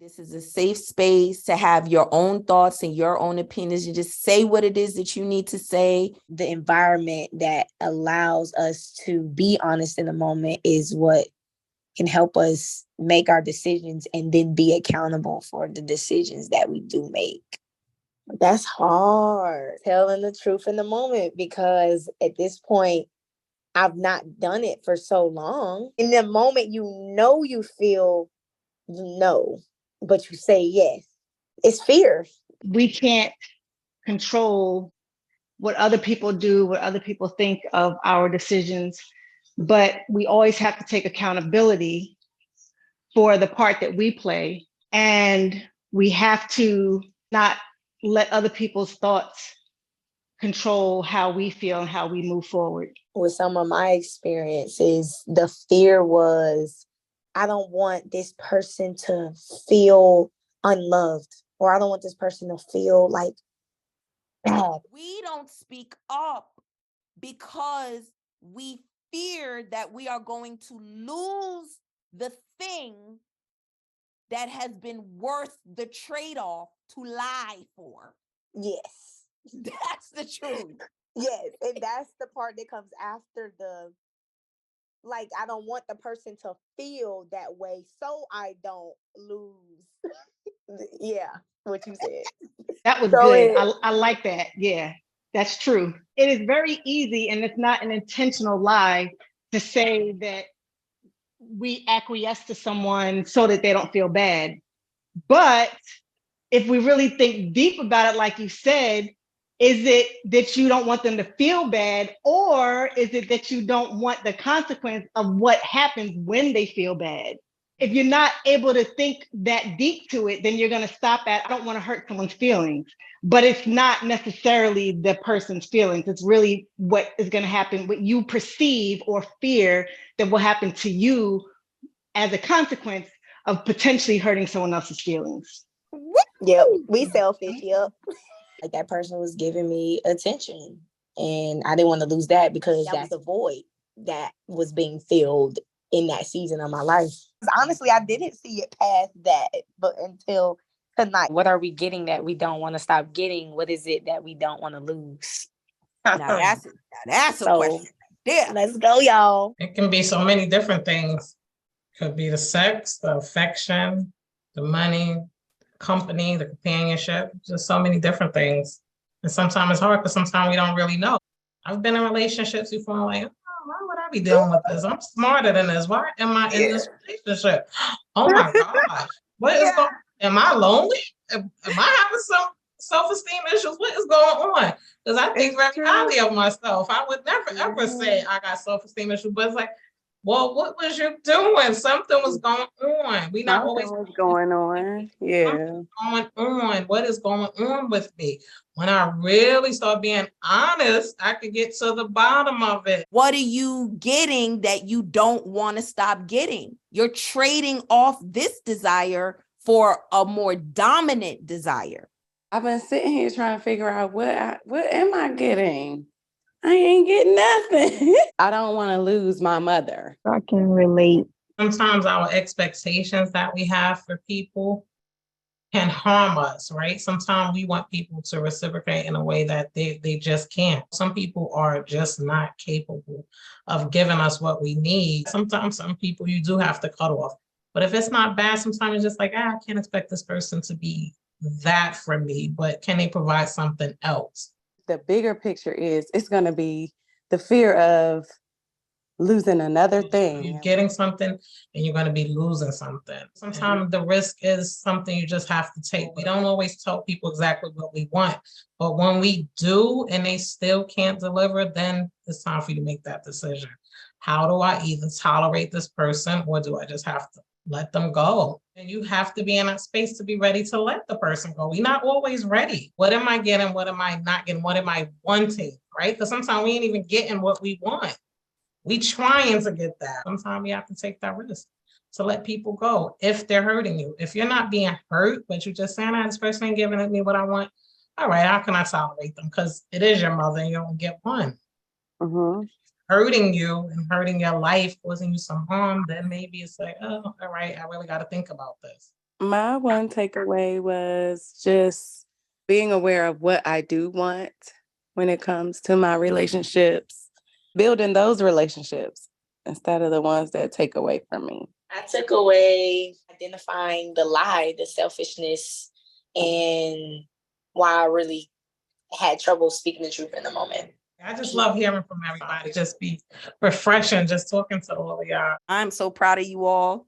This is a safe space to have your own thoughts and your own opinions and just say what it is that you need to say. The environment that allows us to be honest in the moment is what can help us make our decisions and then be accountable for the decisions that we do make. That's hard, telling the truth in the moment, because at this point, I've not done it for so long. In the moment, you feel no, but you say yes. It's fear. We can't control what other people do, what other people think of our decisions, but we always have to take accountability for the part that we play. And we have to not let other people's thoughts control how we feel and how we move forward. With some of my experiences, the fear was, I don't want this person to feel unloved, or I don't want this person to feel like bad. We don't speak up because we fear that we are going to lose the thing that has been worth the trade-off to lie for. Yes. That's the truth. Yes. And that's the part that comes after like, I don't want the person to feel that way, so I don't lose. Yeah, what you said. That was good. I like that. Yeah, that's true. It is very easy, and it's not an intentional lie, to say that we acquiesce to someone so that they don't feel bad. But if we really think deep about it, like you said, is it that you don't want them to feel bad, or is it that you don't want the consequence of what happens when they feel bad? If you're not able to think that deep to it, then you're going to stop at, I don't want to hurt someone's feelings. But it's not necessarily the person's feelings. It's really what is going to happen, what you perceive or fear that will happen to you as a consequence of potentially hurting someone else's feelings. Yep, we selfish. Yep. Like, that person was giving me attention, and I didn't want to lose that, because that was the void that was being filled in that season of my life. Honestly, I didn't see it past that, but until tonight. What are we getting that we don't want to stop getting? What is it that we don't want to lose? Now that's a question. Yeah, let's go, y'all. It can be so many different things. Could be the sex, the affection, the money, company, the companionship, just so many different things. And sometimes it's hard because sometimes we don't really know. I've been in relationships before, like, oh, why would I be dealing with this? I'm smarter than this. Why am I in this relationship? Oh my gosh. What is going on? Am I lonely? Am I having some self-esteem issues? What is going on? Because I think very highly of myself. I would never ever say I got self-esteem issues, but it's like, well, what was you doing? Something was going on. We not always going on. Yeah. Going on. What is going on with me? When I really start being honest, I could get to the bottom of it. What are you getting that you don't want to stop getting? You're trading off this desire for a more dominant desire. I've been sitting here trying to figure out what am I getting? I ain't getting nothing. I don't want to lose my mother. I can relate. Sometimes our expectations that we have for people can harm us, right? Sometimes we want people to reciprocate in a way that they just can't. Some people are just not capable of giving us what we need. Sometimes some people you do have to cut off. But if it's not bad, sometimes it's just like, I can't expect this person to be that for me, but can they provide something else? The bigger picture is it's going to be the fear of losing another thing. You're getting something and you're going to be losing something. Sometimes the risk is something you just have to take. We don't always tell people exactly what we want, but when we do and they still can't deliver, then it's time for you to make that decision. How do I either tolerate this person, or do I just have to let them go? And you have to be in that space to be ready to let the person go. We're not always ready. What am I getting? What am I not getting? What am I wanting? Right? Because sometimes we ain't even getting what we want. We trying to get that. Sometimes we have to take that risk to let people go if they're hurting you. If you're not being hurt, but you're just saying, this person ain't giving me what I want. All right, how can I tolerate them? Because it is your mother and you don't get one. Mm-hmm. Hurting you and hurting your life, causing you some harm, then maybe it's like, oh, all right, I really got to think about this. My one takeaway was just being aware of what I do want when it comes to my relationships, building those relationships instead of the ones that take away from me. I took away identifying the lie, the selfishness, and why I really had trouble speaking the truth in the moment. I just love hearing from everybody. Just be refreshing, just talking to all of y'all. I'm so proud of you all.